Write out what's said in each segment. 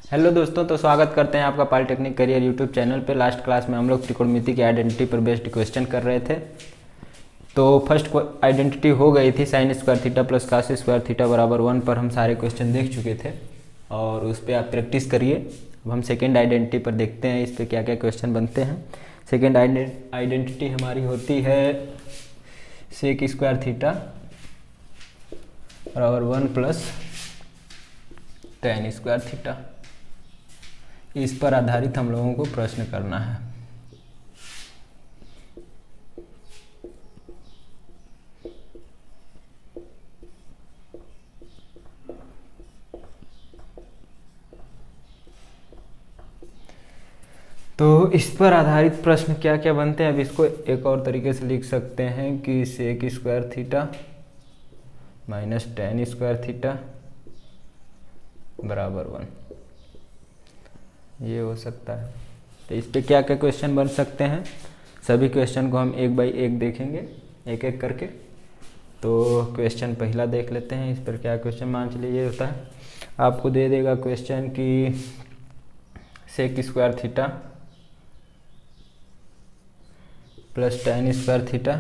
Hello दोस्तों, तो स्वागत करते हैं आपका पॉलिटेक्निक करियर यूट्यूब चैनल पे। लास्ट क्लास में हम लोग त्रिकोणमिति की आइडेंटिटी पर बेस्ड क्वेश्चन कर रहे थे। तो फर्स्ट आइडेंटिटी हो गई थी sine square theta plus cos square theta बराबर 1 पर हम सारे क्वेश्चन देख चुके थे और उस पर आप प्रैक्टिस करिए। अब हम सेकेंड आइडेंटिटी पर देखते हैं इस पर क्या क्या क्वेश्चन बनते हैं। सेकेंड आइडेंटिटी हमारी होती है सेक स्क्वायर थीटा बराबर 1 प्लस tan स्क्वायर थीटा। इस पर आधारित हम लोगों को प्रश्न करना है। तो इस पर आधारित प्रश्न क्या क्या बनते हैं, अब इसको एक और तरीके से लिख सकते हैं कि sec square theta minus tan square theta बराबर 1, ये हो सकता है। तो इस पे क्या क्या क्वेश्चन बन सकते हैं, सभी क्वेश्चन को हम एक बाई एक देखेंगे, एक एक करके। तो क्वेश्चन पहला देख लेते हैं। इस पर क्या क्वेश्चन, मान चलिए ये होता है, आपको दे देगा क्वेश्चन कि sec square theta plus tan square theta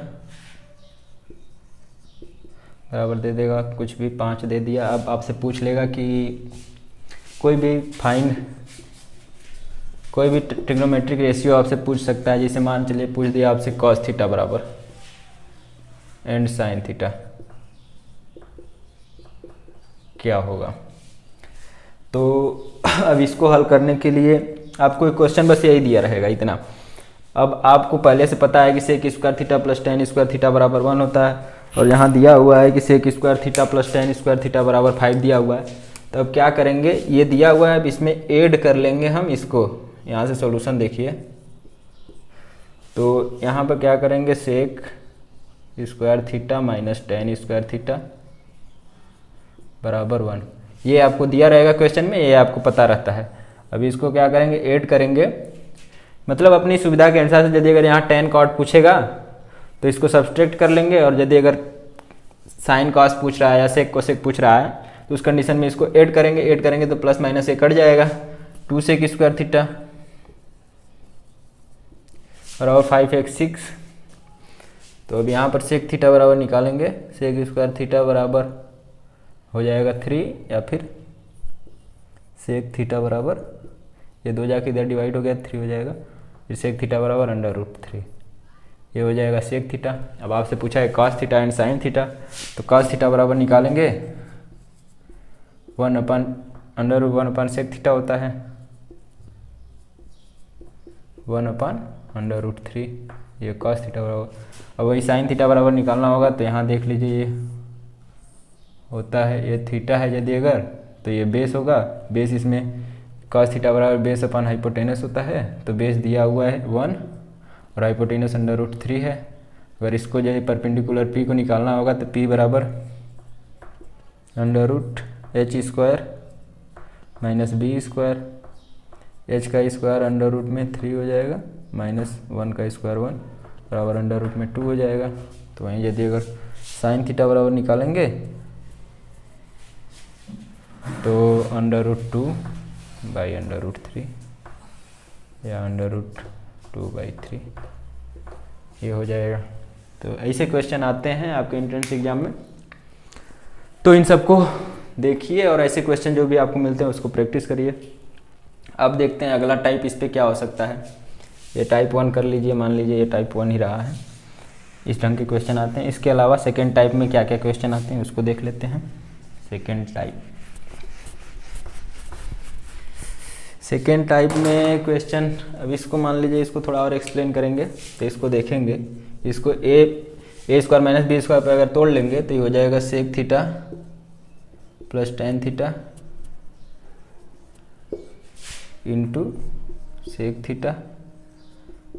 बराबर दे देगा कुछ भी 5 दे दिया। अब आपसे पूछ लेगा कि कोई भी ट्रिग्नोमेट्रिक रेशियो आपसे पूछ सकता है। जैसे मान चलिए पूछ दिया आपसे कॉस थीटा बराबर एंड साइन थीटा, क्या होगा। तो अब इसको हल करने के लिए आपको एक क्वेश्चन बस यही दिया रहेगा, इतना। अब आपको पहले से पता है कि sec square theta plus tan square theta बराबर 1 होता है, और यहाँ दिया हुआ है कि sec square theta plus tan square theta बराबर 5 दिया हुआ है। तो अब क्या करेंगे, ये दिया हुआ है, अब इसमें ऐड कर लेंगे हम इसको। यहाँ से सॉल्यूशन देखिए, तो यहाँ पर क्या करेंगे, sec square theta minus tan square theta बराबर 1, ये आपको दिया रहेगा क्वेश्चन में, ये आपको पता रहता है। अभी इसको क्या करेंगे, ऐड करेंगे, मतलब अपनी सुविधा के अनुसार से। यदि अगर यहाँ tan कॉट पूछेगा तो इसको सब्सट्रैक्ट कर लेंगे, और यदि अगर साइन कॉस पूछ रहा है या सेक कोसेक पूछ रहा है तो उस कंडीशन में इसको ऐड करेंगे तो प्लस माइनस ये कट जाएगा, 2 सेक स्क्वायर थीटा बराबर 5x6। तो अब यहाँ पर सेक थीटा बराबर निकालेंगे, सेक स्क्वायर थीटा बराबर हो जाएगा 3, या फिर सेक थीटा बराबर, ये 2 जाके इधर डिवाइड हो गया, 3 हो जाएगा, फिर सेक थीटा बराबर √3, ये हो जाएगा सेक थीटा। अब आपसे पूछा है cos theta and sine theta, तो कॉस थीटा बराबर निकालेंगे 1/1 सेक थीटा होता है 1/√3, ये कॉस थीटा बराबर। अब वही साइन थीटा बराबर निकालना होगा, तो यहाँ देख लीजिए ये होता है, ये थीटा है यदि अगर, तो ये बेस होगा, बेस इसमें कॉस थीटा बराबर बेस अपन हाइपोटेनस होता है, तो बेस दिया हुआ है 1 और हाइपोटेनस √3 है। अगर इसको जो है परपेंडिकुलर पी को निकालना होगा, तो पी बराबर √h square minus B square, h का स्क्वायर √3 हो जाएगा, माइनस 1 का स्क्वायर 1 बराबर √2 हो जाएगा। तो वहीं यदि अगर साइन थीटा बराबर निकालेंगे तो √2/√3 या √2/3 ये हो जाएगा। तो ऐसे क्वेश्चन आते हैं आपके एंट्रेंस एग्जाम में, तो इन सबको देखिए और ऐसे क्वेश्चन जो भी आपको मिलते हैं उसको प्रैक्टिस करिए। अब देखते हैं अगला टाइप इस पे क्या हो सकता है। ये टाइप 1 कर लीजिए, मान लीजिए ये टाइप 1 ही रहा है, इस ढंग के क्वेश्चन आते हैं। इसके अलावा सेकेंड टाइप में क्या क्या क्वेश्चन आते हैं उसको देख लेते हैं। सेकेंड टाइप में क्वेश्चन, अब इसको मान लीजिए, इसको थोड़ा और एक्सप्लेन करेंगे, तो इसको देखेंगे, इसको A square minus B square पर अगर तोड़ लेंगे तो ये हो जाएगा sec theta plus tan theta into sec theta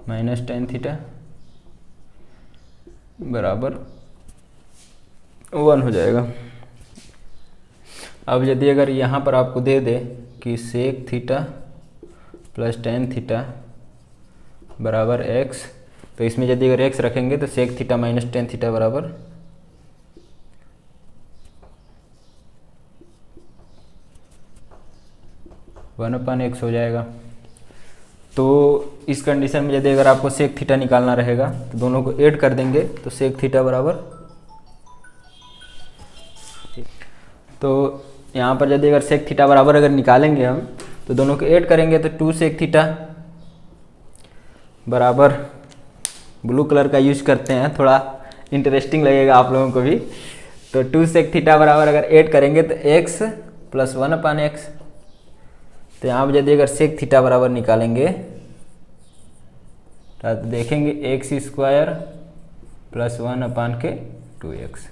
minus tan theta बराबर 1 हो जाएगा। अब यदि अगर यहाँ पर आपको दे दे कि sec theta plus tan theta बराबर x, तो इसमें यदि अगर x रखेंगे तो sec theta minus tan theta बराबर 1 1/x हो जाएगा। तो इस कंडीशन में यदि अगर आपको सेक थीटा निकालना रहेगा तो दोनों को ऐड कर देंगे, तो सेक थीटा बराबर, तो यहाँ पर यदि अगर सेक थीटा बराबर अगर निकालेंगे हम तो दोनों को ऐड करेंगे तो 2 सेक थीटा बराबर, ब्लू कलर का यूज करते हैं, थोड़ा इंटरेस्टिंग लगेगा आप लोगों को भी। तो 2 सेक थीटा बराबर अगर ऐड करेंगे तो x प्लस 1/x। तो यहाँ पर यदि अगर सेक थीटा बराबर निकालेंगे तो देखेंगे x² प्लस 1/2x,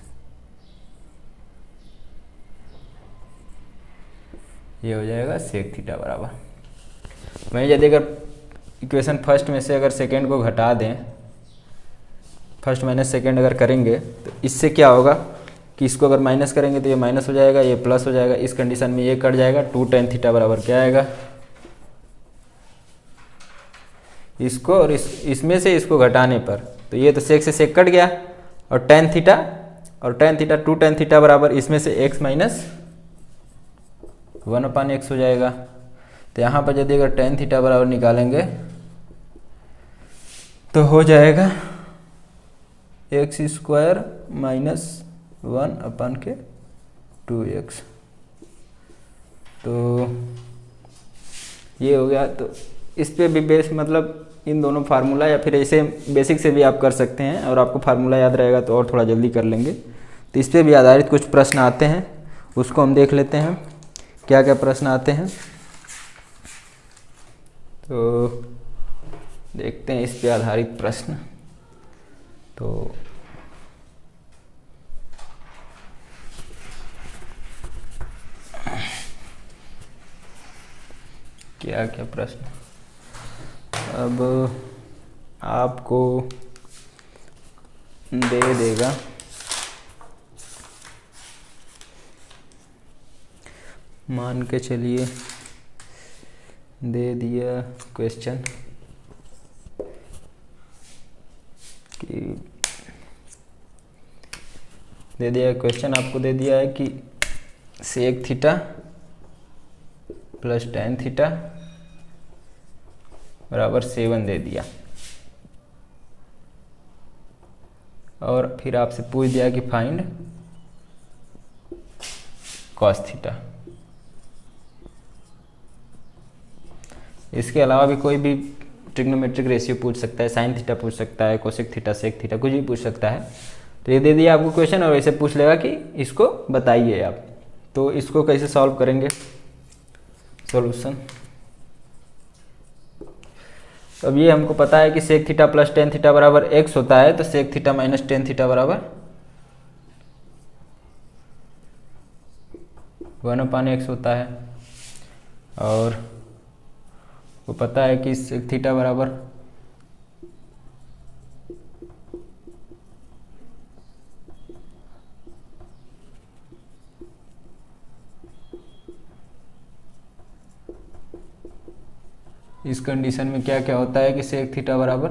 ये हो जाएगा सेक थीटा बराबर। वहीं यदि अगर इक्वेशन फर्स्ट में से अगर सेकेंड को घटा दें, फर्स्ट माइनस सेकेंड अगर करेंगे तो इससे क्या होगा कि इसको अगर माइनस करेंगे तो ये माइनस हो जाएगा, ये प्लस हो जाएगा। इस कंडीशन में ये कट जाएगा। 2 tan थीटा बराबर क्या आएगा, इसको और इसमें से इसको घटाने पर तो ये तो सेक से सेक कट गया, और tan थीटा 2 tan थीटा बराबर इसमें से x माइनस 1/x हो जाएगा। तो यहाँ पर यदि अगर tan थीटा बराबर निकालेंगे तो हो जाएगा x² माइनस 1/2x। तो ये हो गया। तो इस पे भी बेस मतलब इन दोनों फार्मूला या फिर ऐसे बेसिक से भी आप कर सकते हैं, और आपको फार्मूला याद रहेगा तो और थोड़ा जल्दी कर लेंगे। तो इस पे भी आधारित कुछ प्रश्न आते हैं, उसको हम देख लेते हैं क्या क्या प्रश्न आते हैं। तो देखते हैं इस पे आधारित प्रश्न। तो क्या क्या प्रश्न, अब आपको दे देगा मान के चलिए दे दिया क्वेश्चन कि दे दिया क्वेश्चन आपको दे दिया है कि sec theta plus tan theta बराबर 7 दे दिया, और फिर आपसे पूछ दिया कि फाइंड cos थीटा। इसके अलावा भी कोई भी ट्रिग्नोमेट्रिक रेशियो पूछ सकता है, साइन थीटा पूछ सकता है, कोसेक थीटा, सेक थीटा, कुछ भी पूछ सकता है। तो ये दे दिया आपको क्वेश्चन, और ऐसे पूछ लेगा कि इसको बताइए आप। तो इसको कैसे सॉल्व करेंगे, सॉल्यूशन। अब ये हमको पता है कि sec theta plus tan theta बराबर x होता है, तो sec theta minus tan theta बराबर 1/x होता है। और वो पता है कि सेक थीटा बराबर इस कंडीशन में क्या क्या होता है कि सेक थीटा बराबर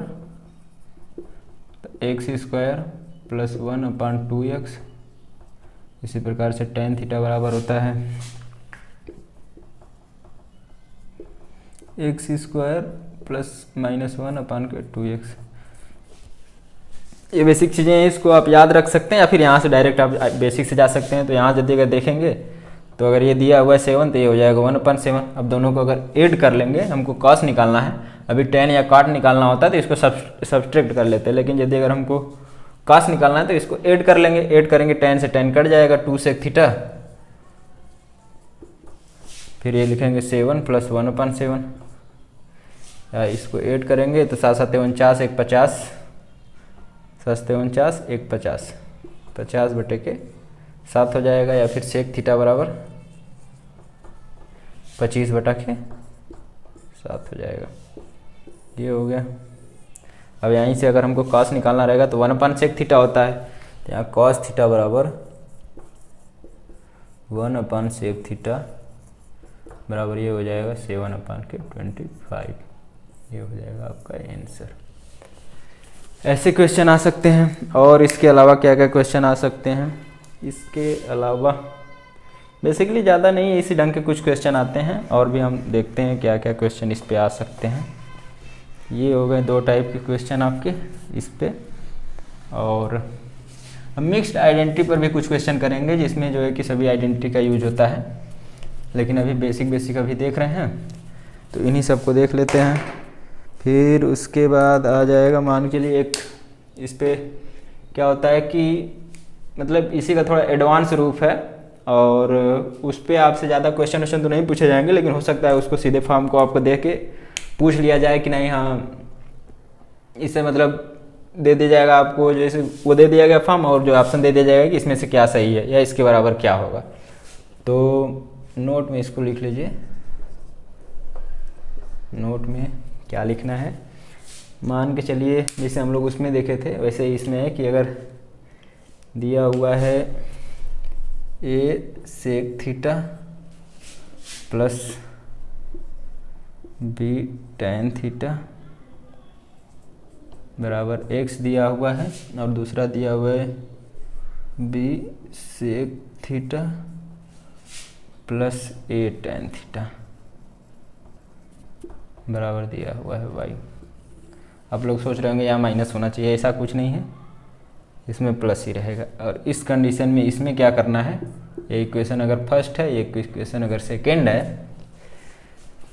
x² प्लस 1/2x, इसी प्रकार से tan थीटा बराबर होता है x² प्लस माइनस 1/2x। ये बेसिक चीज़ें हैं, इसको आप याद रख सकते हैं, या फिर यहाँ से डायरेक्ट आप बेसिक से जा सकते हैं। तो यहाँ यदि अगर देखेंगे तो अगर ये दिया हुआ है 7 तो ये हो जाएगा 1/7। अब दोनों को अगर ऐड कर लेंगे, हमको cos निकालना है, अभी tan या cot निकालना होता है तो इसको सब्सट्रैक्ट कर लेते हैं। लेकिन यदि अगर हमको cos निकालना है तो इसको ऐड कर लेंगे, ऐड करेंगे tan से tan कट जाएगा, 2 सेक थीटा, फिर ये लिखेंगे 7 प्लस 1/7, या इसको ऐड करेंगे तो 7 7 49 1 50, 7 49 1 50, 50/7 हो जाएगा। या फिर सेक थीटा बराबर 25/7 हो जाएगा। ये हो गया। अब यहीं से अगर हमको cos निकालना रहेगा तो 1/sec थीटा होता है, तो यहाँ cos थीटा बराबर 1/sec थीटा बराबर ये हो जाएगा 7/25। ये हो जाएगा आपका आंसर। ऐसे क्वेश्चन आ सकते हैं। और इसके अलावा क्या क्या क्वेश्चन आ सकते हैं, इसके अलावा बेसिकली ज़्यादा नहीं है, इसी ढंग के कुछ क्वेश्चन आते हैं और भी हम देखते हैं क्या क्या क्वेश्चन इस पे आ सकते हैं। ये हो गए 2 टाइप के क्वेश्चन आपके इस पे। और हम मिक्स्ड आइडेंटिटी पर भी कुछ क्वेश्चन करेंगे जिसमें जो है कि सभी आइडेंटिटी का यूज होता है, लेकिन अभी बेसिक अभी देख रहे हैं तो इन्हीं सब को देख लेते हैं। फिर उसके बाद आ जाएगा मान के लिए एक इस पे क्या होता है कि मतलब इसी का थोड़ा एडवांस रूप है और उस पर आपसे ज़्यादा क्वेश्चन तो नहीं पूछे जाएंगे, लेकिन हो सकता है उसको सीधे फॉर्म को आपको दे के पूछ लिया जाए कि नहीं हाँ इससे मतलब दे दिया जाएगा आपको, जैसे वो दे दिया गया फॉर्म और जो ऑप्शन दे दिया जाएगा कि इसमें से क्या सही है या इसके बराबर क्या होगा। तो नोट में इसको लिख लीजिए, नोट में क्या लिखना है। मान के चलिए जैसे हम लोग उसमें देखे थे वैसे ही इसमें है कि अगर दिया हुआ है a sec theta plus b tan theta बराबर x दिया हुआ है और दूसरा दिया हुआ है बी सेक थीटा प्लस ए टैन थीटा बराबर दिया हुआ है y। आप लोग सोच रहे होंगे यहाँ माइनस होना चाहिए, ऐसा कुछ नहीं है, इसमें प्लस ही रहेगा। और इस कंडीशन में इसमें क्या करना है, ये इक्वेशन अगर फर्स्ट है, ये इक्वेशन अगर सेकेंड है,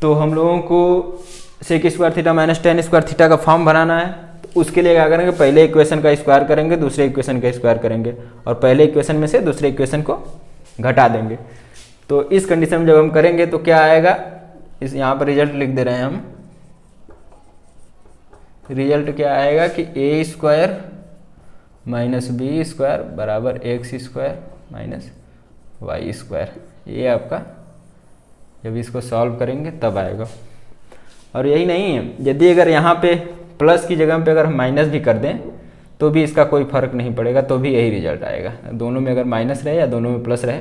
तो हम लोगों को sec square theta minus tan square theta का फॉर्म बनाना है। तो उसके लिए क्या करेंगे, पहले इक्वेशन का स्क्वायर करेंगे, दूसरे इक्वेशन का स्क्वायर करेंगे और पहले इक्वेशन में से दूसरे इक्वेशन को घटा देंगे। तो इस कंडीशन में जब हम करेंगे तो क्या आएगा, इस यहाँ पर रिजल्ट लिख दे रहे हैं हम। रिजल्ट क्या आएगा कि A square minus B square बराबर x square minus Y square. ये आपका जब इसको सॉल्व करेंगे तब आएगा। और यही नहीं है, यदि अगर यहाँ पे प्लस की जगह पे अगर हम माइनस भी कर दें तो भी इसका कोई फर्क नहीं पड़ेगा, तो भी यही रिजल्ट आएगा। दोनों में अगर माइनस रहे या दोनों में प्लस रहे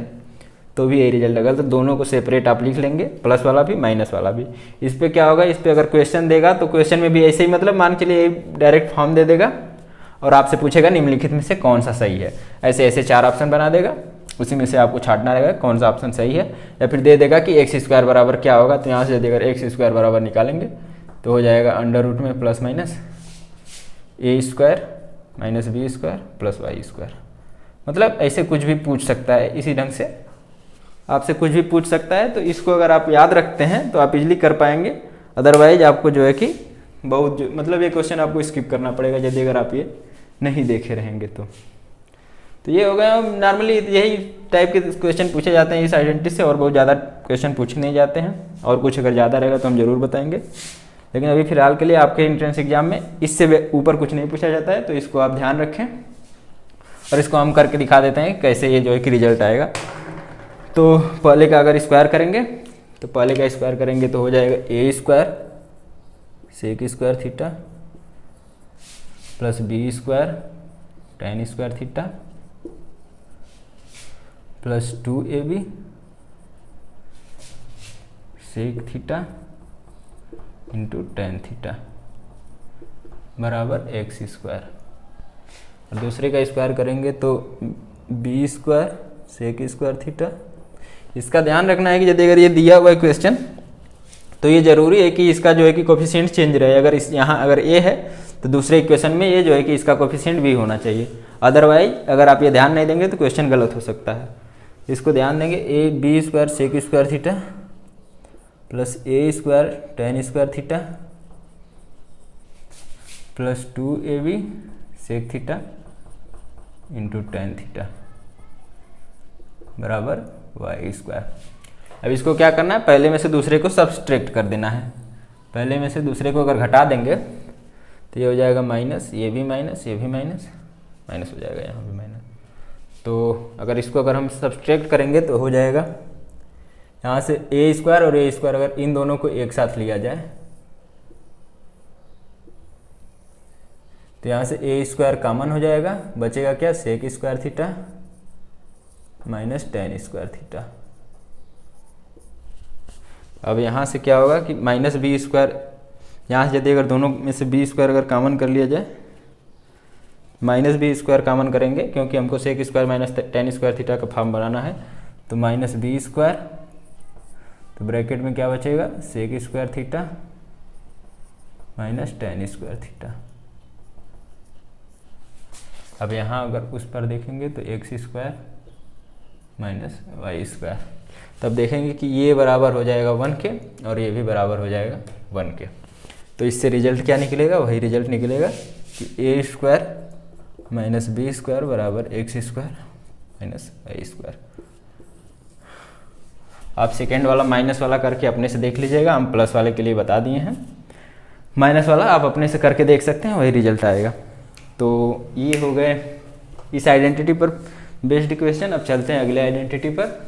तो भी यही रिजल्ट आएगा। तो दोनों को सेपरेट आप लिख लेंगे, प्लस वाला भी माइनस वाला भी। इस पर क्या होगा, इस पर अगर क्वेश्चन देगा तो क्वेश्चन में भी ऐसे ही मतलब मान के लिए डायरेक्ट फॉर्म दे देगा और आपसे पूछेगा निम्नलिखित में से कौन सा सही है। ऐसे ऐसे 4 ऑप्शन बना देगा, उसी में से आपको छांटना रहेगा कौन सा ऑप्शन सही है। या फिर दे देगा कि एक्स स्क्वायर बराबर क्या होगा, तो यहाँ से देगा एक्स स्क्वायर बराबर निकालेंगे तो हो जाएगा अंडर रूट में plus minus a square minus B square plus y square. मतलब ऐसे कुछ भी पूछ सकता है, इसी ढंग से आपसे कुछ भी पूछ सकता है। तो इसको अगर आप याद रखते हैं तो आप इजीली कर पाएंगे, अदरवाइज आपको जो है कि बहुत मतलब ये क्वेश्चन आपको स्किप करना पड़ेगा यदि अगर आप ये नहीं देखे रहेंगे तो ये हो गया। नॉर्मली यही टाइप के क्वेश्चन पूछे जाते हैं इस आइडेंटिटी से, और बहुत ज़्यादा क्वेश्चन पूछे नहीं जाते हैं। और कुछ अगर ज़्यादा रहेगा तो हम जरूर बताएंगे, लेकिन अभी फिलहाल के लिए आपके एंट्रेंस एग्जाम में इससे ऊपर कुछ नहीं पूछा जाता है। तो इसको आप ध्यान रखें और इसको हम करके दिखा देते हैं कैसे ये जो है कि रिजल्ट आएगा। तो पहले का अगर स्क्वायर करेंगे तो पहले का स्क्वायर करेंगे तो हो जाएगा a square sec square theta plus b square tan square theta plus 2ab sec theta into tan theta बराबर एक्स स्क्वायर। और दूसरे का स्क्वायर करेंगे तो b square sec square theta. इसका ध्यान रखना है कि यदि अगर ये दिया हुआ है क्वेश्चन तो ये जरूरी है कि इसका जो है कि कोफिशिएंट चेंज रहे। अगर इस यहाँ अगर ए है तो दूसरे इक्वेशन में ये जो है कि इसका कोफिशिएंट भी होना चाहिए, अदरवाइज अगर आप ये ध्यान नहीं देंगे तो क्वेश्चन गलत हो सकता है। इसको ध्यान देंगे, A B square sec square theta plus A square tan square theta plus 2ab sec theta into tan theta बराबर वाई स्क्वायर। अब इसको क्या करना है, पहले में से दूसरे को सब्सट्रैक्ट कर देना है। पहले में से दूसरे को अगर घटा देंगे तो ये हो जाएगा माइनस, ये भी माइनस, ये भी माइनस, माइनस हो जाएगा यहाँ भी माइनस। तो अगर इसको अगर हम सब्सट्रैक्ट करेंगे तो हो जाएगा यहाँ से ए स्क्वायर और ए स्क्वायर, अगर इन दोनों को एक साथ लिया जाए तो यहाँ से ए स्क्वायर कॉमन हो जाएगा, बचेगा क्या sec square theta minus tan square theta. अब यहाँ से क्या होगा कि माइनस बी स्क्वायर, यहाँ से यदि अगर दोनों में से बी स्क्वायर अगर कॉमन कर लिया जाए, माइनस बी स्क्वायर कॉमन करेंगे क्योंकि हमको sec square minus tan square theta का फॉर्म बनाना है। तो माइनस बी स्क्वायर, तो ब्रैकेट में क्या बचेगा, sec square theta minus tan square theta. अब यहाँ अगर उस पर देखेंगे तो X square minus Y square, तब देखेंगे कि ये बराबर हो जाएगा 1 के और ये भी बराबर हो जाएगा 1 के। तो इससे रिजल्ट क्या निकलेगा, वही रिजल्ट निकलेगा कि A square minus B square बराबर x square minus Y square. आप सेकेंड वाला माइनस वाला करके अपने से देख लीजिएगा, हम प्लस वाले के लिए बता दिए हैं। माइनस वाला आप अपने से करके देख सकते हैं, वही रिजल्ट आएगा। तो ये हो गए इस आइडेंटिटी पर बेस्ड इक्वेशन। अब चलते हैं अगले आइडेंटिटी पर,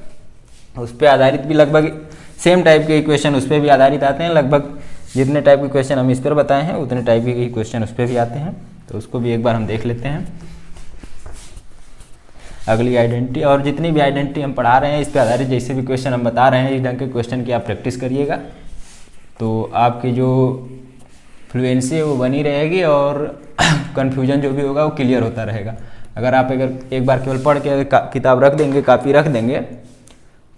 उस पर आधारित भी लगभग सेम टाइप के इक्वेशन उस पर भी आधारित आते हैं। लगभग जितने टाइप के क्वेश्चन हम इस पर बताए हैं उतने टाइप के क्वेश्चन उस पर भी आते हैं, तो उसको भी एक बार हम देख लेते हैं। अगली आइडेंटिटी और जितनी भी आइडेंटिटी हम पढ़ा रहे हैं इस पर आधारित जैसे भी क्वेश्चन हम बता रहे हैं, इस ढंग के क्वेश्चन की आप प्रैक्टिस करिएगा, तो आपकी जो फ्लुएंसी है वो बनी रहेगी और कन्फ्यूजन जो भी होगा वो क्लियर होता रहेगा। अगर आप एक बार केवल पढ़ के किताब रख देंगे, कापी रख देंगे,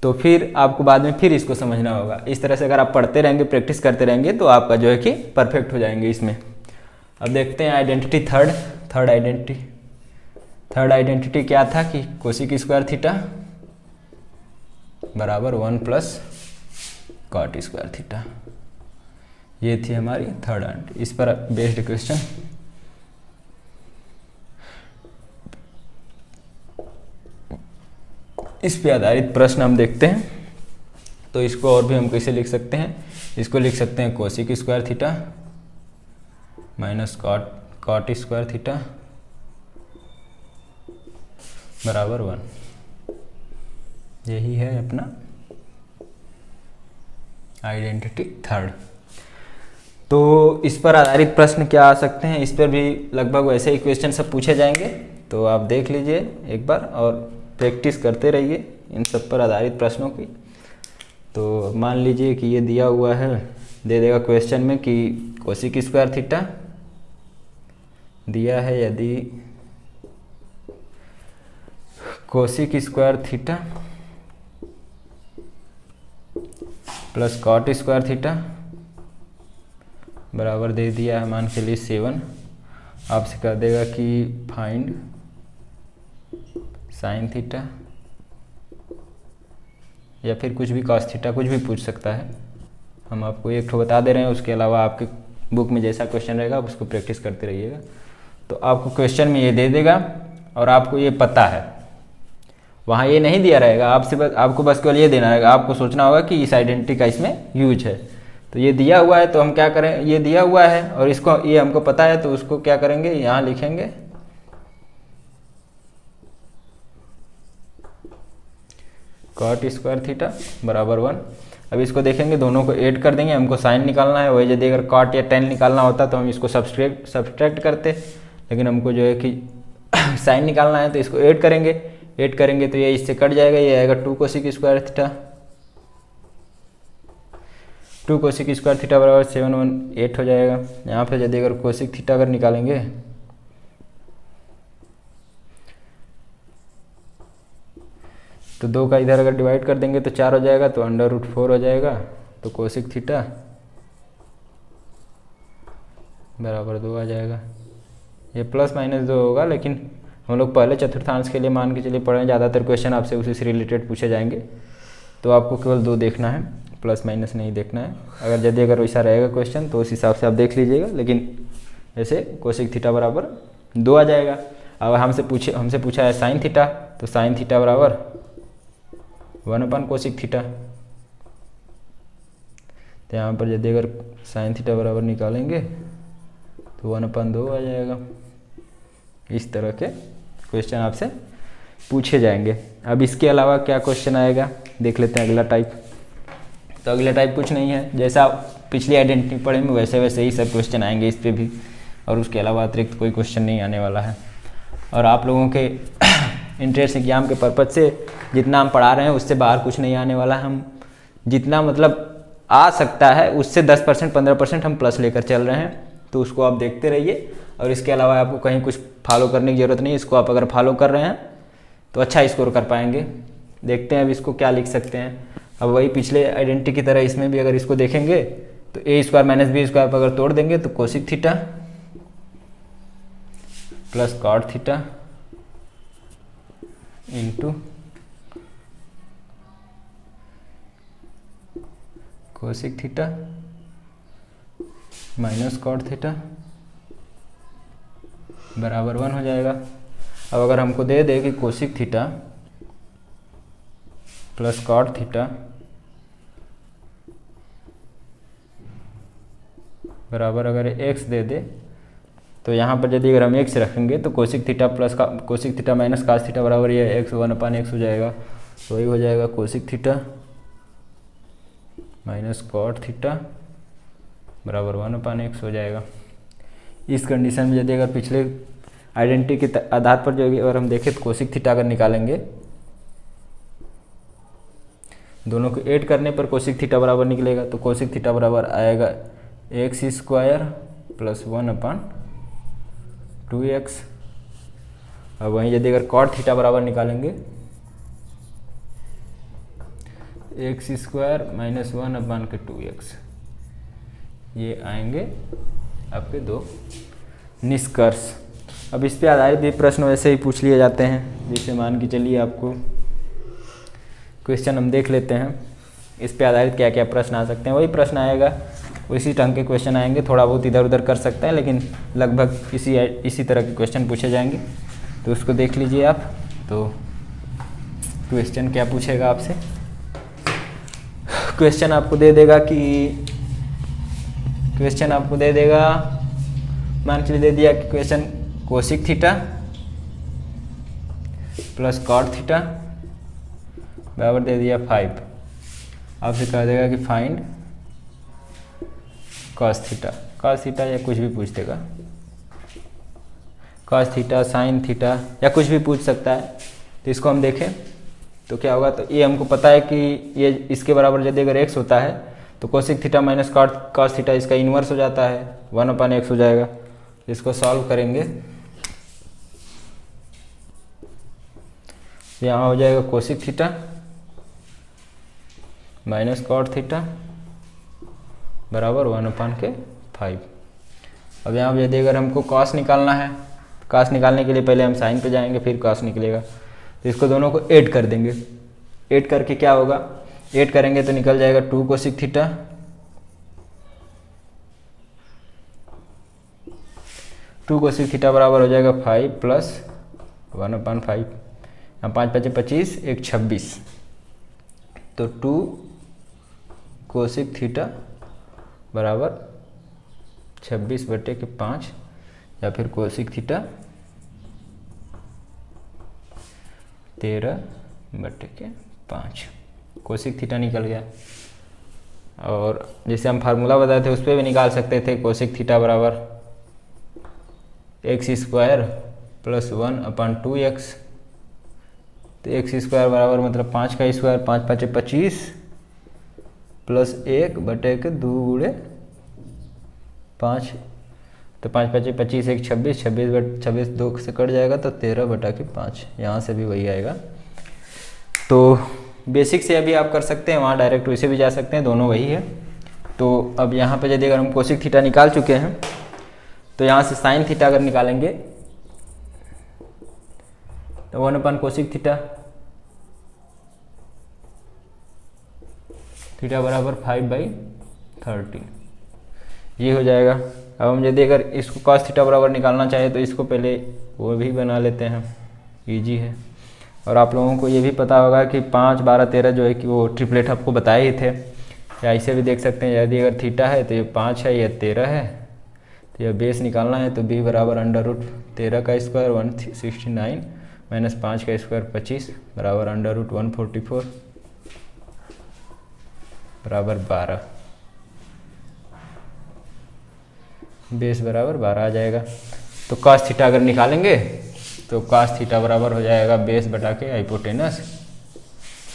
तो फिर आपको बाद में फिर इसको समझना होगा। इस तरह से अगर आप पढ़ते रहेंगे, प्रैक्टिस करते रहेंगे, तो आपका जो है कि परफेक्ट हो जाएंगे इसमें। अब देखते हैं आइडेंटिटी थर्ड आइडेंटिटी क्या था कि कोसिक स्क्वायर थीटा बराबर 1 प्लस कॉट स्क्वायर थीटा। ये थी हमारी थर्ड आइडेंटिटी, इस पर बेस्ड क्वेश्चन। इस पे आधारित प्रश्न हम देखते हैं। तो इसको और भी हम कैसे लिख सकते हैं, इसको लिख सकते हैं cosec square theta minus cot square theta बराबर 1। यही है अपना आइडेंटिटी थर्ड। तो इस पर आधारित प्रश्न क्या आ सकते हैं, इस पर भी लगभग वैसे ही क्वेश्चन सब पूछे जाएंगे, तो आप देख लीजिए एक बार और प्रैक्टिस करते रहिए इन सब पर आधारित प्रश्नों की। तो मान लीजिए कि ये दिया हुआ है, दे देगा क्वेश्चन में कि कोसिक स्क्वायर थीटा दिया है, यदि cosec square theta plus cot square theta बराबर दे दिया है मान के लिए 7, आपसे कर देगा कि फाइंड साइन थीटा या फिर कुछ भी कॉस थीटा, कुछ भी पूछ सकता है। हम आपको एक ठो बता दे रहे हैं, उसके अलावा आपके बुक में जैसा क्वेश्चन रहेगा आप उसको प्रैक्टिस करते रहिएगा। तो आपको क्वेश्चन में ये दे देगा और आपको ये पता है, वहाँ ये नहीं दिया रहेगा, आपको बस केवल ये देना रहेगा। आपको सोचना होगा कि इस आइडेंटिटी का इसमें यूज है। तो ये दिया हुआ है तो हम क्या करें, ये दिया हुआ है और इसको ये हमको पता है, तो उसको क्या करेंगे, यहाँ लिखेंगे कॉट स्क्वायर थीटा बराबर 1। अब इसको देखेंगे, दोनों को ऐड कर देंगे, हमको साइन निकालना है। वही यदि अगर कॉट या टेन निकालना होता तो हम इसको सब्सट्रैक्ट करते, लेकिन हमको जो है कि साइन निकालना है तो इसको ऐड करेंगे तो ये इससे कट जाएगा, ये आएगा 2 cosec square theta. 2 cosec square theta बराबर 7 1 8 हो जाएगा। यहाँ पे यदि अगर कोसिक थीटा अगर निकालेंगे तो 2 का इधर अगर डिवाइड कर देंगे तो 4 हो जाएगा, तो √4 हो जाएगा। तो कोसिक थीटा बराबर 2 आ जाएगा। ये प्लस माइनस 2 होगा, लेकिन हम लोग पहले चतुर्थांश के लिए मान के चलिए पढ़े, ज़्यादातर क्वेश्चन आपसे उसी से रिलेटेड पूछे जाएंगे, तो आपको केवल 2 देखना है, प्लस माइनस नहीं देखना है। अगर वैसा रहेगा क्वेश्चन तो उस हिसाब से आप देख लीजिएगा, लेकिन ऐसे कोसिक थीटा बराबर 2 आ जाएगा। अब हमसे पूछा है साइन थीटा, तो साइन थीटा बराबर 1 कोसिक थीटा। तो यहाँ पर यदि अगर साइन थीटा बराबर निकालेंगे तो 1/2 आ जाएगा। इस तरह के क्वेश्चन आपसे पूछे जाएंगे। अब इसके अलावा क्या क्वेश्चन आएगा देख लेते हैं अगला टाइप। तो अगला टाइप कुछ नहीं है, जैसा पिछली आइडेंटिटी पढ़े में वैसे ही सब क्वेश्चन आएंगे इस पे भी, और उसके अलावा अतिरिक्त कोई क्वेश्चन नहीं आने वाला है। और आप लोगों के इंट्रेंस एग्जाम के पर्पज से जितना हम पढ़ा रहे हैं उससे बाहर कुछ नहीं आने वाला है। हम जितना मतलब आ सकता है उससे 10% 15% हम प्लस लेकर चल रहे हैं, तो उसको आप देखते रहिए। और इसके अलावा आपको कहीं कुछ फॉलो करने की ज़रूरत नहीं, इसको आप अगर फॉलो कर रहे हैं तो अच्छा स्कोर कर पाएंगे। देखते हैं अब इसको क्या लिख सकते हैं। अब वही पिछले आइडेंटिटी की तरह इसमें भी अगर इसको देखेंगे तो A square minus B square पर अगर तोड़ देंगे तो cosec theta plus cot theta into cosec theta minus cot theta बराबर 1 हो जाएगा। अब अगर हमको दे दे कि cosec theta plus cot theta बराबर अगर x दे दे तो यहाँ पर यदि अगर हम x रखेंगे तो cosec theta plus cosec theta minus cos theta बराबर ये x 1/x हो जाएगा। तो वही हो जाएगा cosec theta minus cot theta बराबर 1/x हो जाएगा। इस कंडीशन में यदि अगर पिछले आइडेंटिटी के आधार पर जो अगर हम देखें तो कोसिक थीटा अगर निकालेंगे, दोनों को ऐड करने पर कोसिक थीटा बराबर निकलेगा। तो कोसिक थीटा बराबर आएगा एक्स स्क्वायर प्लस 1/2x। अब वहीं यदि अगर कॉट थीटा बराबर निकालेंगे एक्स स्क्वायर माइनस 1/2x। ये आएंगे आपके दो निष्कर्ष। अब इस पे आधारित भी प्रश्न वैसे ही पूछ लिए जाते हैं, जैसे मान के चलिए आपको क्वेश्चन हम देख लेते हैं, इस पे आधारित क्या क्या प्रश्न आ सकते हैं। वही प्रश्न आएगा, उसी ढंग के क्वेश्चन आएंगे, थोड़ा बहुत इधर उधर कर सकते हैं लेकिन लगभग इसी तरह के क्वेश्चन पूछे जाएंगे। तो उसको देख लीजिए आप। तो क्वेश्चन क्या पूछेगा आपसे, क्वेश्चन आपको दे देगा मान के लिए दे दिया कि question cosec theta plus cot theta बराबर दे दिया 5। आपसे कह देगा कि फाइंड कॉस थीटा या कुछ भी पूछ देगा, कॉस थीटा साइन थीटा या कुछ भी पूछ सकता है। तो इसको हम देखें तो क्या होगा, तो ये हमको पता है कि ये इसके बराबर यदि अगर x होता है तो cosec theta minus cos theta इसका इन्वर्स हो जाता है 1/x हो जाएगा। इसको सॉल्व करेंगे, यहाँ हो जाएगा cosec theta minus cot theta बराबर 1/5। अब यहाँ पर यदि अगर हमको कॉस निकालना है, कॉस निकालने के लिए पहले हम साइन पे जाएंगे फिर कॉस निकलेगा। तो इसको दोनों को ऐड कर देंगे, ऐड करके क्या होगा, ऐड करेंगे तो निकल जाएगा 2 कोसिक थीटा बराबर हो जाएगा 5 प्लस 1/5। यहाँ 5 × 5 = 25, 1 26। तो 2 कोसिक थीटा बराबर 26/5 या फिर कोसिक थीटा 13/5। कोसिक थीटा निकल गया। और जैसे हम फार्मूला बताए थे उस पर भी निकाल सकते थे, कोसिक थीटा बराबर एक्स स्क्वायर प्लस 1/2x। तो एक्स स्क्वायर बराबर मतलब 5 का स्क्वायर, 5 × 5 = 25 प्लस 1/2 × 5। तो 5 × 5 = 25, 1 26, 26 2 से कट जाएगा तो 13/5। यहाँ से भी वही आएगा। तो बेसिक से अभी आप कर सकते हैं, वहाँ डायरेक्ट वैसे भी जा सकते हैं, दोनों वही है। तो अब यहाँ पे यदि अगर हम कोसिक थीटा निकाल चुके हैं तो यहाँ से साइन थीटा अगर निकालेंगे तो 1 कोसिक थीटा बराबर 5/30 ये हो जाएगा। अब हम यदि अगर इसको कॉस थीटा बराबर निकालना चाहे तो इसको पहले वो भी बना लेते हैं, इजी है। और आप लोगों को ये भी पता होगा कि 5 12 13 जो है कि वो ट्रिपलेट आपको बताए ही थे, या ऐसे भी देख सकते हैं। यदि अगर थीटा है तो ये 5 है, ये 13 है, तो यह बेस निकालना है तो b बराबर √13 का स्क्वायर 169 माइनस 5 का स्क्वायर 25 बराबर √144 बराबर 12। बेस बराबर 12 आ जाएगा। तो कॉस थीटा अगर निकालेंगे तो कॉस थीटा बराबर हो जाएगा बेस बटा के हाइपोटेनस।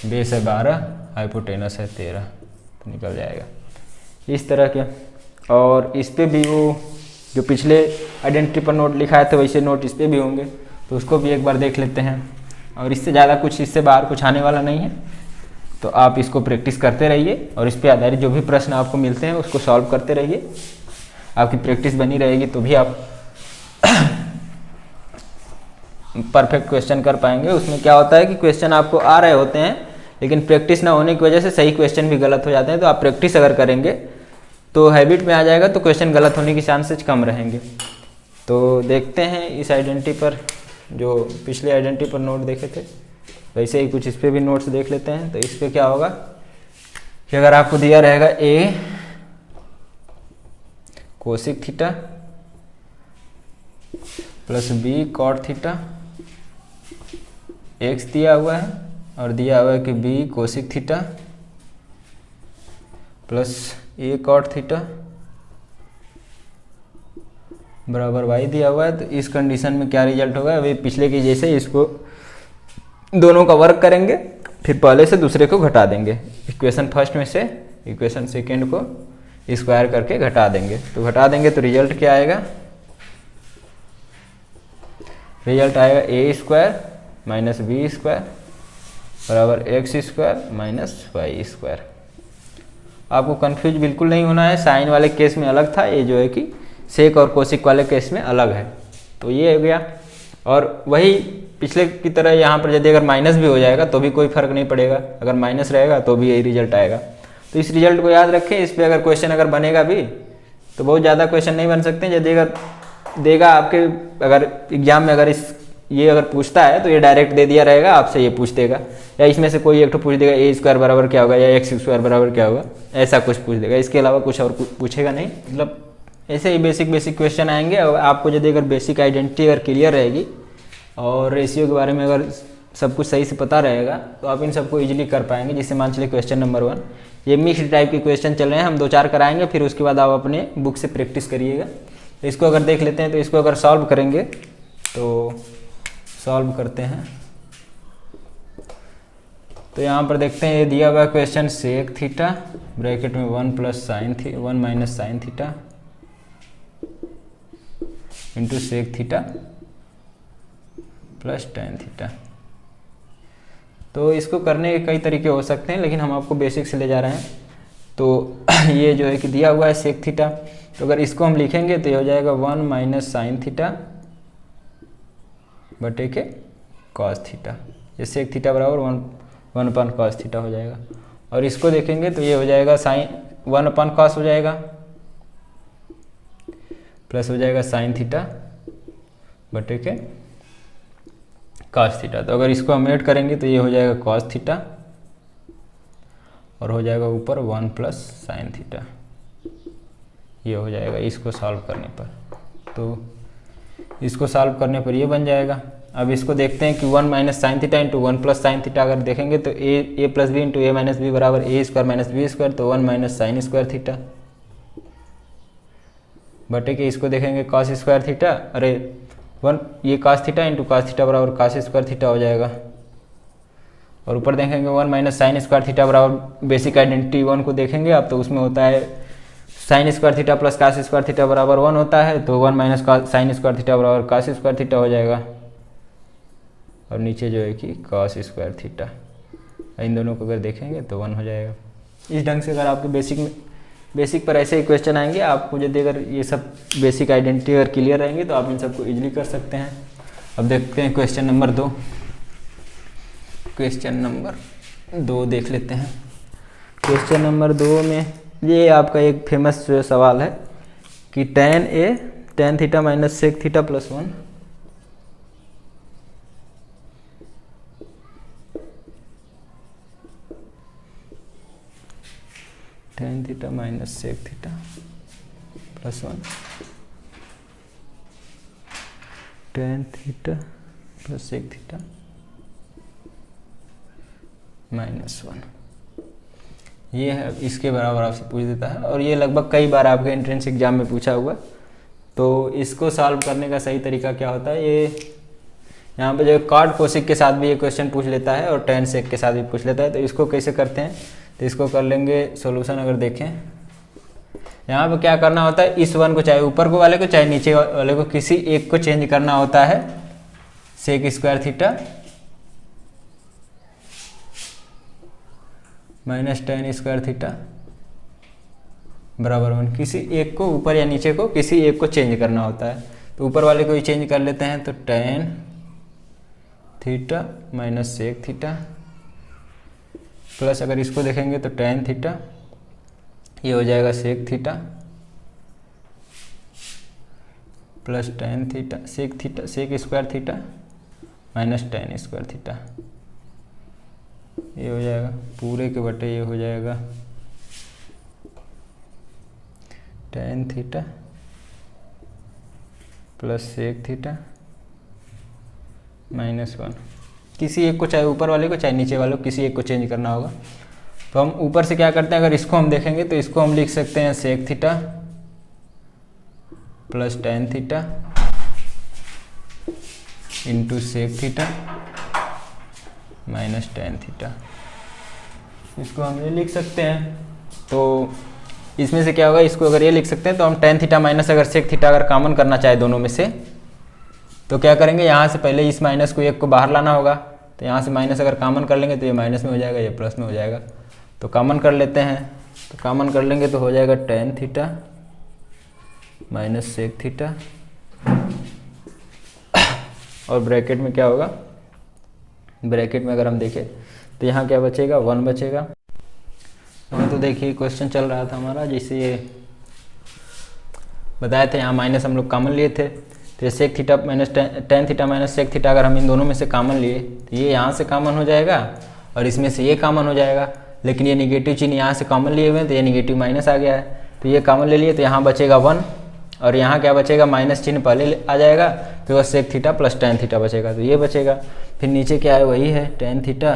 बेस है 12, हाइपोटेनस है 13, तो निकल जाएगा इस तरह के। और इस पे भी वो जो पिछले आइडेंटिटी पर नोट लिखा है तो वैसे नोट इस पे भी होंगे, तो उसको भी एक बार देख लेते हैं। और इससे ज़्यादा कुछ, इससे बाहर कुछ आने वाला नहीं है। तो आप इसको प्रैक्टिस करते रहिए और इस पे आधारित जो भी प्रश्न आपको मिलते हैं उसको सॉल्व करते रहिए। आपकी प्रैक्टिस बनी रहेगी तो भी आप परफेक्ट क्वेश्चन कर पाएंगे। उसमें क्या होता है कि क्वेश्चन आपको आ रहे होते हैं लेकिन प्रैक्टिस ना होने की वजह से सही क्वेश्चन भी गलत हो जाते हैं। तो आप प्रैक्टिस अगर करेंगे तो हैबिट में आ जाएगा, तो क्वेश्चन गलत होने के चांसेस कम रहेंगे। तो देखते हैं इस आइडेंटिटी पर, जो पिछले आइडेंटिटी पर नोट देखे थे वैसे ही कुछ इस पर भी नोट्स देख लेते हैं। तो इस पर क्या होगा कि अगर आपको दिया रहेगा a cosec theta plus b cot theta, x दिया हुआ है और दिया हुआ है कि b cosec theta plus a cot theta बराबर वाई दिया हुआ है। तो इस कंडीशन में क्या रिजल्ट होगा, अभी पिछले की जैसे इसको दोनों का वर्क करेंगे, फिर पहले से दूसरे को घटा देंगे। इक्वेशन फर्स्ट में से इक्वेशन सेकेंड को स्क्वायर करके घटा देंगे। तो घटा देंगे तो रिजल्ट क्या आएगा, रिजल्ट आएगा A square minus B square बराबर x square minus Y square. आपको कंफ्यूज बिल्कुल नहीं होना है। साइन वाले केस में अलग था, ये जो है कि सेक और कोसिक वाले केस में अलग है। तो ये हो गया। और वही पिछले की तरह यहाँ पर यदि अगर माइनस भी हो जाएगा तो भी कोई फर्क नहीं पड़ेगा, अगर माइनस रहेगा तो भी यही रिजल्ट आएगा। तो इस रिजल्ट को याद रखें। इस पर अगर क्वेश्चन अगर बनेगा भी तो बहुत ज़्यादा क्वेश्चन नहीं बन सकते। यदि अगर देगा आपके, अगर एग्जाम में अगर ये अगर पूछता है तो ये डायरेक्ट दे दिया रहेगा, आपसे ये पूछ देगा, या इसमें से कोई एक तो पूछ देगा ए स्क्वायर बराबर क्या होगा या एक्स स्क्वायर बराबर क्या होगा, ऐसा कुछ पूछ देगा। इसके अलावा कुछ और पूछेगा नहीं। मतलब ऐसे ही बेसिक क्वेश्चन आएंगे। और आपको यदि अगर बेसिक आइडेंटिटी अगर क्लियर रहेगी और रेशियो के बारे में अगर सब कुछ सही से पता रहेगा तो आप इन सबको इजीली कर पाएंगे। जैसे मान चलिए क्वेश्चन नंबर 1, ये मिक्स्ड टाइप के क्वेश्चन चल रहे हैं, हम 2-4 कराएंगे, फिर उसके बाद आप अपने बुक से प्रैक्टिस करिएगा। तो इसको अगर देख लेते हैं, तो इसको अगर सॉल्व करेंगे तो सॉल्व करते हैं। तो यहाँ पर देखते हैं, ये दिया हुआ क्वेश्चन सेक थीटा ब्रैकेट में 1 minus sine theta into sec theta plus tan theta. तो इसको करने के कई तरीके हो सकते हैं, लेकिन हम आपको बेसिक से ले जा रहे हैं। तो ये जो है कि दिया हुआ है सेक थीटा, तो अगर इसको हम लिखेंगे तो ये हो जाएगा 1 माइनस साइन थीटा बटे के कॉस थीटा। ये सेक थीटा बराबर 1 अपन कॉस थीटा हो जाएगा। और इसको देखेंगे तो ये हो जाएगा साइन 1 अपन कॉस हो जाएगा प्लस हो जाएगा साइन थीटा बटे के कॉस थीटा। तो अगर इसको हम ऐड करेंगे तो ये हो जाएगा कॉस थीटा और हो जाएगा ऊपर 1 प्लस साइन थीटा, ये हो जाएगा इसको सॉल्व करने पर। तो इसको सॉल्व करने पर ये बन जाएगा। अब इसको देखते हैं कि 1 minus sine theta into 1 plus sine theta अगर देखेंगे तो ए प्लस बी इंटू ए माइनस बी बराबर ए स्क्वायर माइनस बी स्क्वायर, तो 1 माइनस साइन स्क्वायर थीटा बटे के इसको देखेंगे कॉस स्क्वायर थीटा, अरे 1 ये cos theta into cos theta बराबर कॉस स्क्वायर थीटा हो जाएगा। और ऊपर देखेंगे 1 माइनस साइन स्क्वायर थीटा बराबर बेसिक आइडेंटिटी 1 को देखेंगे आप, तो उसमें होता है sign square theta plus cos square theta बराबर 1 होता है, तो 1 माइनस साइन स्क्वायर थीटा बराबर कॉस स्क्वायर थीटा हो जाएगा। और नीचे जो है कि कॉस स्क्वायर थीटा, इन दोनों को अगर देखेंगे तो 1 हो जाएगा। इस ढंग से अगर आपके बेसिक पर ऐसे ही क्वेश्चन आएंगे, आपको यदि अगर ये सब बेसिक आइडेंटिटी अगर क्लियर रहेंगे तो आप इन सबको इजीली कर सकते हैं। अब देखते हैं क्वेश्चन नंबर 2। क्वेश्चन नंबर 2 देख लेते हैं। क्वेश्चन नंबर 2 में ये आपका एक फेमस सवाल है कि tan theta minus sec theta plus 1 tan theta minus sec theta plus 1 tan theta plus sec theta minus 1, ये है इसके बराबर आपसे पूछ देता है। और ये लगभग कई बार आपके एंट्रेंस एग्जाम में पूछा हुआ। तो इसको सॉल्व करने का सही तरीका क्या होता है, ये यहाँ पे जो कॉट कोसिक के साथ भी ये क्वेश्चन पूछ लेता है और tan सेक के साथ भी पूछ लेता है। तो इसको कैसे करते हैं, तो इसको कर लेंगे सॉल्यूशन। अगर देखें यहाँ पे क्या करना होता है, इस 1 को चाहे ऊपर को वाले को चाहे नीचे वाले को किसी एक को चेंज करना होता है sec square theta minus tan square theta बराबर 1। किसी एक को ऊपर या नीचे को किसी एक को चेंज करना होता है, तो ऊपर वाले को ही चेंज कर लेते हैं। तो tan theta minus sec theta plus अगर इसको देखेंगे तो टेन थीटा, ये हो जाएगा sec theta plus tan theta sec square theta minus tan square theta, ये हो जाएगा पूरे के बटे, ये हो जाएगा tan theta plus sec theta minus 1। किसी एक को, चाहे ऊपर वाले को चाहे नीचे वाले को, किसी एक को चेंज करना होगा। तो हम ऊपर से क्या करते हैं, अगर इसको हम देखेंगे तो इसको हम लिख सकते हैं sec theta plus tan theta into sec theta minus tan theta, इसको हम ये लिख सकते हैं। तो इसमें से क्या होगा, इसको अगर ये लिख सकते हैं तो हम टेन थीटा माइनस अगर सेक थीटा अगर कॉमन करना चाहे दोनों में से, तो क्या करेंगे, यहाँ से पहले इस माइनस को एक को बाहर लाना होगा। तो यहाँ से माइनस अगर कॉमन कर लेंगे तो ये माइनस में हो जाएगा, ये प्लस में हो जाएगा। तो कॉमन कर लेते हैं, तो कॉमन कर लेंगे तो हो जाएगा tan theta minus sec theta, और ब्रैकेट में क्या होगा, ब्रैकेट में अगर हम देखें तो यहाँ क्या बचेगा, 1 बचेगा। तो देखिए क्वेश्चन चल रहा था हमारा, जैसे ये बताए थे, यहाँ माइनस हम लोग कॉमन लिए थे। तो ये sec theta minus tan theta minus sec theta अगर हम इन दोनों में से कॉमन लिए तो ये यहाँ से कॉमन हो जाएगा और इसमें से ये कॉमन हो जाएगा। लेकिन ये निगेटिव चिन्ह यहाँ से कॉमन लिए हुए हैं तो ये निगेटिव माइनस आ गया है, तो ये कॉमन ले लिए तो यहाँ बचेगा 1, और यहाँ क्या बचेगा, माइनस चिन्ह पहले आ जाएगा, फिर वह sec theta plus tan theta बचेगा, तो ये बचेगा। फिर नीचे क्या है, वही है tan theta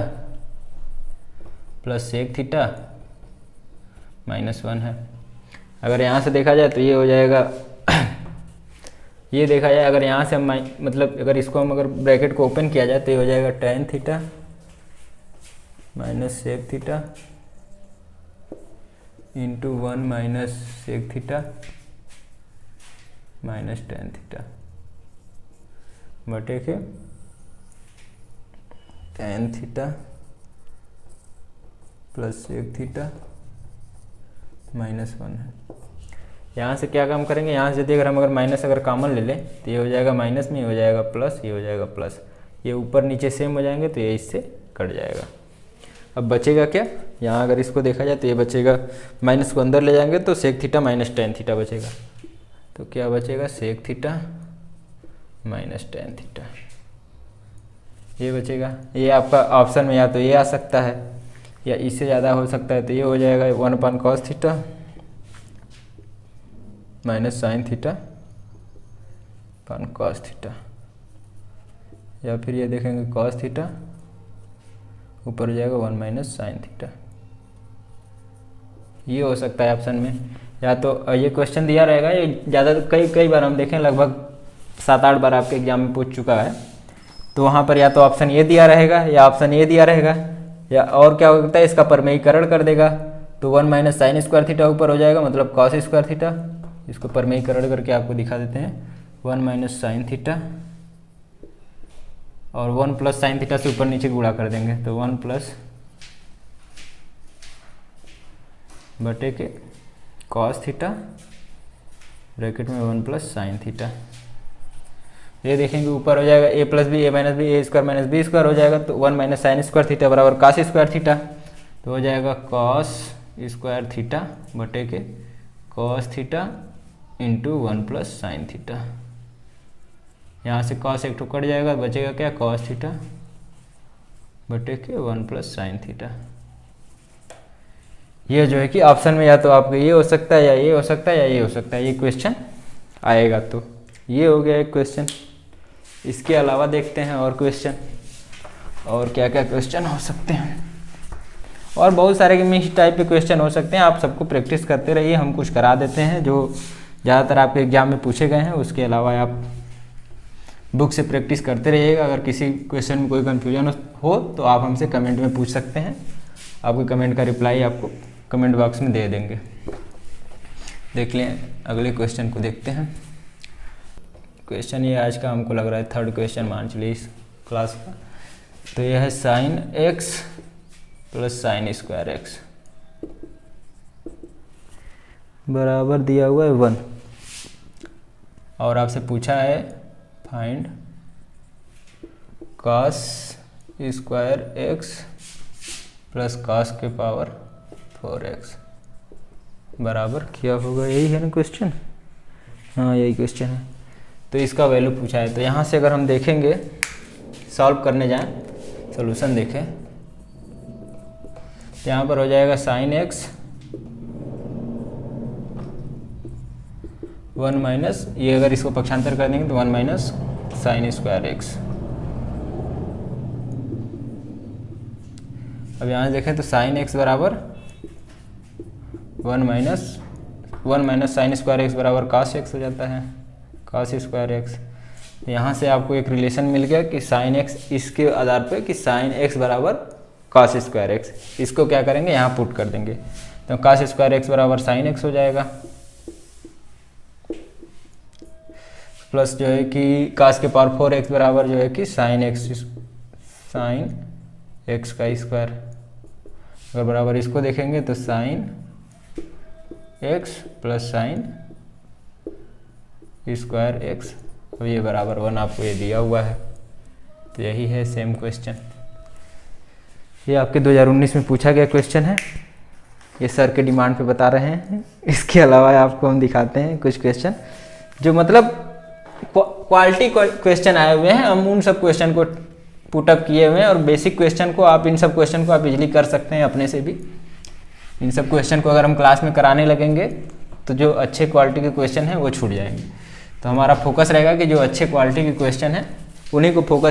plus sec theta minus 1 है। अगर यहाँ से देखा जाए तो ये हो जाएगा ये देखा जाए, अगर यहाँ से हम मतलब अगर इसको हम अगर ब्रैकेट को ओपन किया जाए तो ये हो जाएगा tan theta minus sec theta into 1 minus sec theta minus tan theta बटे के tan theta plus sec theta minus 1 है। यहाँ से क्या काम करेंगे, यहाँ से अगर हम माइनस अगर कॉमन ले लें तो ये हो जाएगा माइनस में, ये हो जाएगा प्लस, ये हो जाएगा प्लस, ये ऊपर नीचे सेम हो जाएंगे तो ये इससे कट जाएगा। अब बचेगा क्या, यहाँ अगर इसको देखा जाए तो ये बचेगा, माइनस को अंदर ले जाएंगे तो sec theta minus tan theta बचेगा। तो क्या बचेगा, sec theta minus tan theta, ये बचेगा। ये आपका ऑप्शन में या तो ये आ सकता है या इससे ज़्यादा हो सकता है, तो ये हो जाएगा 1 cos theta minus sine theta अपन कॉस थीटा, या फिर ये देखेंगे कॉस थीटा ऊपर हो जाएगा 1 माइनस साइन थीटा, ये हो सकता है ऑप्शन में। या तो ये क्वेश्चन दिया रहेगा, ये ज़्यादा कई बार हम देखें, लगभग 7-8 बार आपके एग्जाम में पूछ चुका है। तो वहाँ पर या तो ऑप्शन ये दिया रहेगा या ऑप्शन ये दिया रहेगा, या और क्या होता है, इसका परमेयीकरण कर देगा। तो 1 माइनस साइन स्क्वायर थीटा ऊपर हो जाएगा, मतलब कॉस स्क्वायर थीटा। इसको परमेयीकरण करके आपको दिखा देते हैं, 1 माइनस साइन थीटा और 1 प्लस साइन थीटा से ऊपर नीचे गुणा कर देंगे, तो 1 प्लस बटे के कॉस थीटा ब्रैकेट में 1 प्लस साइन थीटा। ये देखेंगे ऊपर हो जाएगा a plus B, A minus B, A square minus B square हो जाएगा, तो 1 माइनस साइन स्क्वायर थीटा बराबर कॉस स्क्वायर थीटा, तो हो जाएगा कॉस स्क्वायर थीटा बटे के cos theta into 1 plus sine theta. यहाँ से कॉस एक कट जाएगा, बचेगा क्या, कॉस थीटा बटे के 1 प्लस साइन थीटा। ये जो है कि ऑप्शन में या तो आपको ये हो सकता है या ये हो सकता है या ये हो सकता है, ये क्वेश्चन आएगा। तो ये हो गया एक क्वेश्चन। इसके अलावा देखते हैं और क्वेश्चन, और क्या क्या क्वेश्चन हो सकते हैं, और बहुत सारे मिक्स टाइप के क्वेश्चन हो सकते हैं। आप सबको प्रैक्टिस करते रहिए, हम कुछ करा देते हैं जो ज़्यादातर आपके एग्जाम में पूछे गए हैं। उसके अलावा आप बुक से प्रैक्टिस करते रहिएगा। अगर किसी क्वेश्चन में कोई कन्फ्यूजन हो तो आप हमसे कमेंट में पूछ सकते हैं, आपके कमेंट का रिप्लाई आपको कमेंट बॉक्स में दे देंगे। देख लें, अगले क्वेश्चन को देखते हैं। क्वेश्चन ये आज का हमको लग रहा है 3rd क्वेश्चन मान चलिए इस क्लास का। तो यह है sine x, plus sine square X बराबर दिया हुआ है 1। और आपसे पूछा है find cos square X plus cos के पावर 4x बराबर क्या होगा, यही है ना क्वेश्चन? हाँ यही क्वेश्चन है। तो इसका वैल्यू पूछा है, तो यहाँ से अगर हम देखेंगे सॉल्व करने जाएं, सॉल्यूशन देखें, तो यहाँ पर हो जाएगा साइन एक्स 1 माइनस, ये अगर इसको पक्षांतर कर देंगे तो 1 माइनस साइन स्क्वायर एक्स। अब यहाँ देखें तो साइन एक्स बराबर 1 माइनस साइन स्क्वायर एक्स बराबर cos एक्स हो जाता है, cos स्क्वायर एक्स। यहाँ से आपको एक रिलेशन मिल गया कि साइन एक्स इसके आधार पे कि साइन एक्स बराबर cos स्क्वायर एक्स, इसको क्या करेंगे यहाँ पुट कर देंगे, तो cos स्क्वायर एक्स बराबर साइन एक्स हो जाएगा, प्लस जो है कि cos के पावर 4x बराबर जो है कि साइन एक्स का स्क्वायर। अगर बराबर इसको देखेंगे तो sine x plus sine square x, तो ये बराबर 1 आपको ये दिया हुआ है। तो यही है सेम क्वेश्चन, ये आपके 2019 में पूछा गया क्वेश्चन है, ये सर के डिमांड पे बता रहे हैं। इसके अलावा आपको हम दिखाते हैं कुछ क्वेश्चन जो मतलब क्वालिटी क्वेश्चन आए हुए हैं, हम उन सब क्वेश्चन को पुटअप किए हुए हैं, और बेसिक क्वेश्चन को आप इन सब क्वेश्चन को आप इजीली कर सकते हैं अपने से भी। इन सब क्वेश्चन को अगर हम क्लास में कराने लगेंगे तो जो अच्छे क्वालिटी के क्वेश्चन हैं वो छूट जाएंगे। तो हमारा फोकस रहेगा कि जो अच्छे क्वालिटी के क्वेश्चन हैं उन्हीं को फोकस